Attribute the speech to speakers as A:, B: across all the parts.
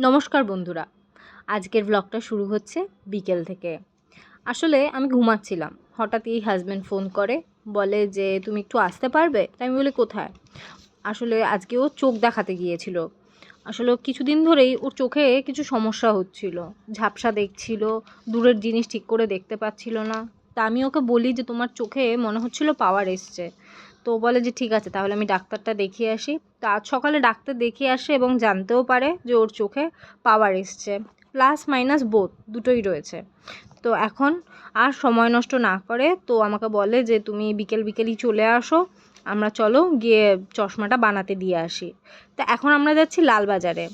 A: নমস্কার বন্ধুরা, আজকের ব্লগটা শুরু হচ্ছে বিকেল থেকে। আসলে আমি ঘুমাচ্ছিলাম, হঠাৎই হাজব্যান্ড ফোন করে, বলে যে তুমি একটু আসতে পারবে? তাই আমি বলি কোথায়? আসলে আজকে ও চোখ দেখাতে গিয়েছিল। আসলে কিছুদিন ধরেই ওর চোখে কিছু সমস্যা হচ্ছিল, ঝাপসা দেখছিল, দূরের জিনিস ঠিক করে দেখতে পাচ্ছিল না। তা আমি ওকে বলি যে তোমার চোখে মনে হচ্ছিল পাওয়ার এসছে। তো বলে যে ঠিক আছে, তাহলে আমি ডাক্তারটা দেখিয়ে আসি। তো আজ সকালে ডাক্তার দেখিয়ে আসে এবং জানতেও পারে যে ওর চোখে পাওয়ার এসছে, প্লাস মাইনাস বোথ দুটোই রয়েছে। তো এখন আর সময় নষ্ট না করে তো আমাকে বলে যে তুমি বিকেলই চলে আসো, আমরা চলো গিয়ে চশমাটা বানাতে দিয়ে আসি। তো এখন আমরা যাচ্ছি লালবাজারে।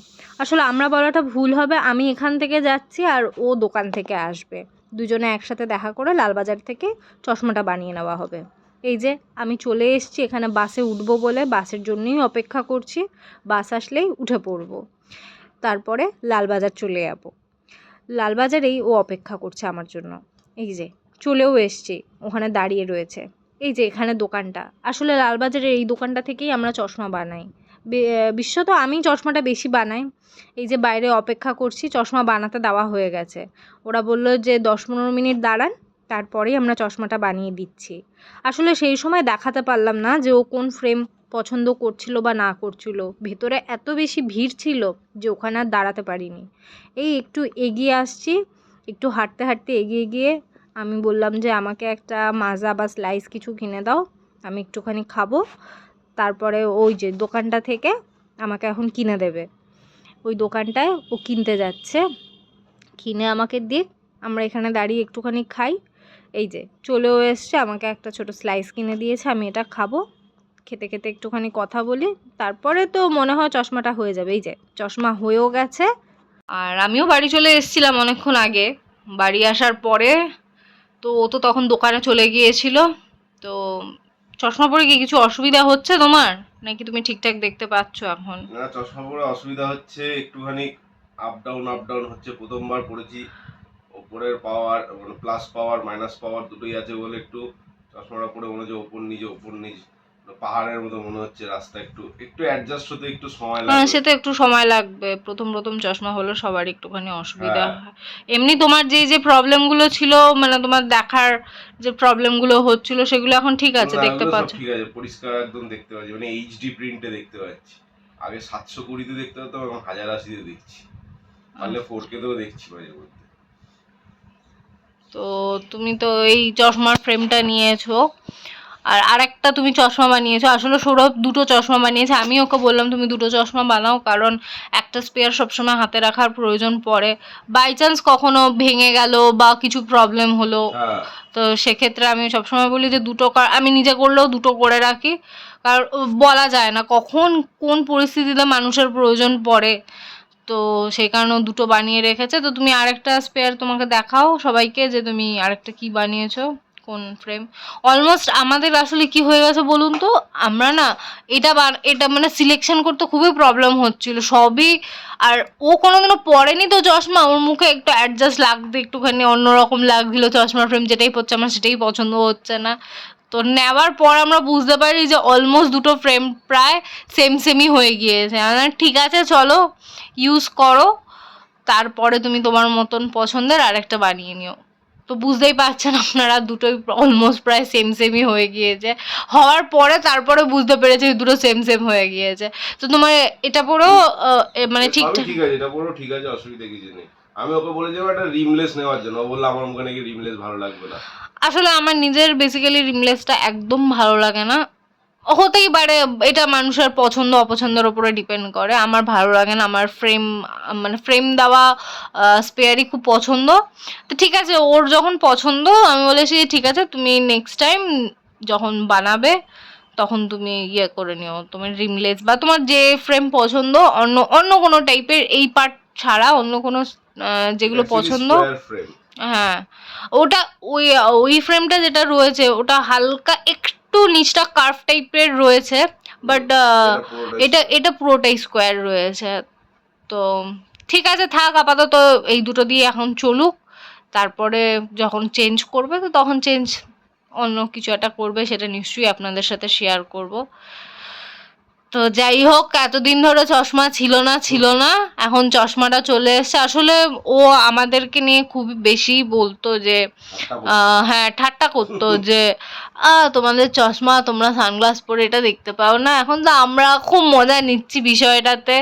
A: আসলে আমরা বলাটা ভুল হবে, আমি এখান থেকে যাচ্ছি আর ও দোকান থেকে আসবে, দুজনে একসাথে দেখা করে লালবাজার থেকে চশমাটা বানিয়ে নেওয়া হবে। এই যে আমি চলে এসেছি এখানে, বাসে উঠবো বলে বাসের জন্যই অপেক্ষা করছি। বাস আসলেই উঠে পড়বো, তারপরে লালবাজার চলে যাব। লালবাজারেই ও অপেক্ষা করছে আমার জন্য। এই যে চলেও এসছি, ওখানে দাঁড়িয়ে রয়েছে। এই যে এখানে দোকানটা, আসলে লালবাজারের এই দোকানটা থেকেই আমরা চশমা বানাই। বিশেষত আমি চশমাটা বেশি বানাই। এই যে বাইরে অপেক্ষা করছি, চশমা বানাতে দেওয়া হয়ে গেছে। ওরা বললো যে 10-15 মিনিট দাঁড়ান, তারপরেই আমরা চশমাটা বানিয়ে দিচ্ছি। আসলে সেই সময় দেখাতে পারলাম না যে ও কোন ফ্রেম পছন্দ করছিল বা না করছিল। ভেতরে এত বেশি ভিড় ছিল যে ওখানে আর দাঁড়াতে পারিনি। এই একটু এগিয়ে আসছি, একটু হাঁটতে হাঁটতে এগিয়ে গিয়ে আমি বললাম যে আমাকে একটা মাজা বা স্লাইস কিছু কিনে দাও, আমি একটুখানি খাবো। তারপরে ওই যে দোকানটা থেকে আমাকে এখন কিনে দেবে, ওই দোকানটায় ও কিনতে যাচ্ছে। কিনে আমাকে দিক, আমরা এখানে দাঁড়িয়ে একটুখানি খাই। এই যে চলেও এসছে, আমাকে একটা ছোট স্লাইস কিনে দিয়েছে, আমি এটা খাবো। খেতে খেতে একটুখানি কথা বলি, তারপরে তো মনে হয় চশমাটা হয়ে যাবে। এই যে চশমা হয়েও গেছে। আর আমিও বাড়ি চলে এসেছিলাম অনেকক্ষণ আগে। বাড়ি আসার পরে তো ও তো তখন দোকানে চলে গিয়েছিল। তো চশমা পরে কি কিছু অসুবিধা হচ্ছে তোমার, নাকি তুমি ঠিকঠাক দেখতে পাচ্ছ এখন?
B: না, চশমা পরে অসুবিধা হচ্ছে একটুখানি। আপ ডাউন হচ্ছে। প্রথমবার পড়েছি, ওপরের পাওয়ার মানে প্লাস পাওয়ার মাইনাস পাওয়ার দুটোই আছে বলে একটু চশমাটা পরে মনে হচ্ছে ওপর নিচ পাহাড়ের মতো মনে হচ্ছে। রাস্তা একটু একটু অ্যাডজাস্ট হতে একটু সময়
A: হ্যাঁ,
B: লাগবে।
A: সে তো একটু সময় লাগবে, প্রথম প্রথম চশমা হলো সবারই একটুখানি অসুবিধা
B: হ্যাঁ,
A: হয়। এমনি তোমার যে প্রবলেমগুলো ছিল, মানে তোমার দেখার যে প্রবলেমগুলো হচ্ছিল সেগুলো এখন ঠিক আছে,
B: না
A: দেখতে
B: ওগুলো সব
A: পাচ্ছ?
B: ঠিক আছে, পরিষ্কার একদম দেখতে পাচ্ছি, মানে এইচডি প্রিন্টে দেখতে পাচ্ছি। আগে 720-তে দেখতে হতো, এখন 1080-তে দেখছি। পারলে 4K-তেও দেখছি মাঝে মধ্যে।
A: তো তুমি তো এই চশমার ফ্রেমটা নিয়েছো, আর আরেকটা তুমি চশমা বানিয়েছো। আসলে সৌরভ দুটো চশমা বানিয়েছে, আমি ওকে বললাম তুমি দুটো চশমা বানাও, কারণ একটা স্পেয়ার সবসময় হাতে রাখার প্রয়োজন পড়ে। বাই চান্স কখনো ভেঙে গেল বা কিছু প্রবলেম হলো,
B: হ্যাঁ,
A: তো সেক্ষেত্রে আমি সবসময় বলি যে দুটো, আমি নিজে করলেও দুটো করে রাখি। কারণ বলা যায় না কখন কোন পরিস্থিতিতে মানুষের প্রয়োজন পড়ে। তো সেই কারণেও দুটো বানিয়ে রেখেছে। তো তুমি আরেকটা স্পেয়ার তোমাকে দেখাও সবাইকে, যে তুমি আরেকটা কি বানিয়েছো, কোন ফ্রেম। অলমোস্ট আমাদের আসলে কি হয়ে গেছে বলুন তো, আমরা না এটা মানে সিলেকশন করতে খুবই প্রবলেম হচ্ছিল সবই। আর ও কোনোদিনও পরেনি তো চশমা, ওর মুখে একটু অ্যাডজাস্ট লাগতে একটুখানি অন্যরকম লাগছিল, চশমার ফ্রেম যেটাই পড়ছে আমার সেটাই পছন্দ হচ্ছে না। তো নেওয়ার পর আমরা বুঝতে পারি যে অলমোস্ট দুটো ফ্রেম প্রায় সেমই হয়ে গিয়েছে। ঠিক আছে চলো ইউজ করো, তারপরে তুমি তোমার মতন পছন্দের আরেকটা বানিয়ে নিও। তো বুঝতেই পারছেন আপনারা, দুটোই অলমোস্ট প্রায় সেমই হয়ে গিয়েছে। হওয়ার পরে তারপরে বুঝতে পেরেছি দুটো সেম হয়ে গিয়েছে। তো তোমার এটা পরেও মানে
B: সবই
A: ঠিকঠাক।
B: ঠিক আছে, এটা পুরো ঠিক আছে, অসুবিধা কিছু নেই। আমি ওকে বলেছিলাম একটা রিমলেস নেওয়ার জন্য, ও বললো আমার মুখে নাকি রিমলেস ভালো লাগবে না।
A: আসলে আমার নিজের বেসিক্যালি রিমলেসটা একদম ভালো লাগে না। হতেই পারে, এটা মানুষের পছন্দ অপছন্দের উপরে ডিপেন্ড করে। আমার ভালো লাগে না, আমার ফ্রেম মানে ফ্রেম দেওয়া স্পেয়ারই খুব পছন্দ। তো ঠিক আছে, ওর যখন পছন্দ আমি বলেছি ঠিক আছে তুমি নেক্সট টাইম যখন বানাবে তখন তুমি ইয়ে করে নিও, তোমার রিমলেস বা তোমার যে ফ্রেম পছন্দ, অন্য অন্য কোনো টাইপের, এই পার্ট ছাড়া অন্য কোনো
B: এটা
A: যেগুলো
B: অ্যাকচুয়ালি
A: পছন্দ।
B: Square frame.
A: হ্যাঁ, ওটা ওই ওই ফ্রেমটা যেটা রয়েছে ওটা হালকা একটু নিচটা কার্ভ টাইপের রয়েছে, বাট
B: এটা পুরোটা
A: এটা
B: স্কোয়ার।
A: এটা পুরোটাই স্কোয়ার রয়েছে। তো ঠিক আছে থাক, আপাতত এই দুটো দিয়ে এখন চলুক। তারপরে যখন চেঞ্জ করবে তো তখন অন্য কিছু একটা করবে, সেটা নিশ্চয়ই আপনাদের সাথে শেয়ার করব। তো যাই হোক, এতদিন ধরে চশমা ছিল না, এখন চশমাটা চলে এসেছে। আসলে ও আমাদেরকে নিয়ে খুবই বেশি বলতো যে হ্যাঁ, ঠাট্টা করতো যে তোমাদের চশমা, তোমরা সানগ্লাস পরে এটা দেখতে পাও না। এখন তো আমরা খুব মজা নিচ্ছি বিষয়টাতে।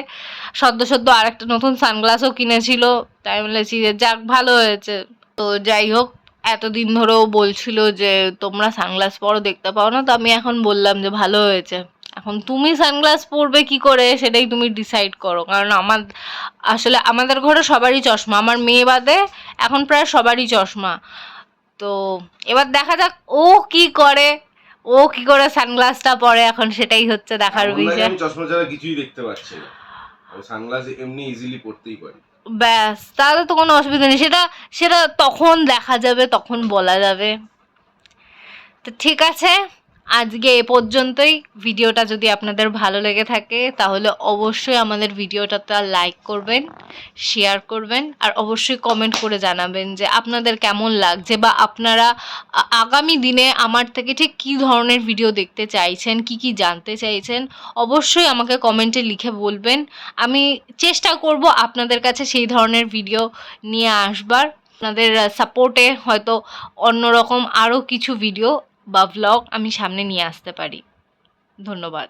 A: সদ্য আরেকটা নতুন সানগ্লাসও কিনেছিল, তাই বলেছি যে যাক ভালো হয়েছে। তো যাই হোক, এতদিন ধরেও বলছিল যে তোমরা সানগ্লাস পরো দেখতে পাও না, তো আমি এখন বললাম যে ভালো হয়েছে। এখন তুমি সানগ্লাস পরবে কি করে সেটাই তুমি ডিসাইড করো, কারণ আসলে আমাদের ঘরে সবারই চশমা, আমার মেয়ে বাদে এখন প্রায় সবারই চশমা। তো এবার দেখা যাক ও কি করে সানগ্লাসটা পরে, এখন সেটাই হচ্ছে দেখার বিষয়।
B: আমি চশমা ছাড়া কিছুই দেখতে পাচ্ছি না, আমি সানগ্লাস এমনি ইজিলি পরতেই পারি।
A: ব্যাস, তাহলে তো কোনো অসুবিধা নেই, সেটা তখন দেখা যাবে, তখন বলা যাবে। তো ঠিক আছে, আজকে এ পর্যন্তই। ভিডিওটা যদি আপনাদের ভালো লেগে থাকে তাহলে অবশ্যই আমাদের ভিডিওটাতে লাইক করবেন, শেয়ার করবেন, আর অবশ্যই কমেন্ট করে জানাবেন যে আপনাদের কেমন লাগছে, বা আপনারা আগামী দিনে আমার থেকে ঠিক কী ধরনের ভিডিও দেখতে চাইছেন, কি জানতে চাইছেন, অবশ্যই আমাকে কমেন্টে লিখে বলবেন। আমি চেষ্টা করব আপনাদের কাছে সেই ধরনের ভিডিও নিয়ে আসবার। আপনাদের সাপোর্টে হয়তো অন্যরকম আরও কিছু ভিডিও বা ভ্লগ আমি সামনে নিয়ে আসতে পারি। ধন্যবাদ।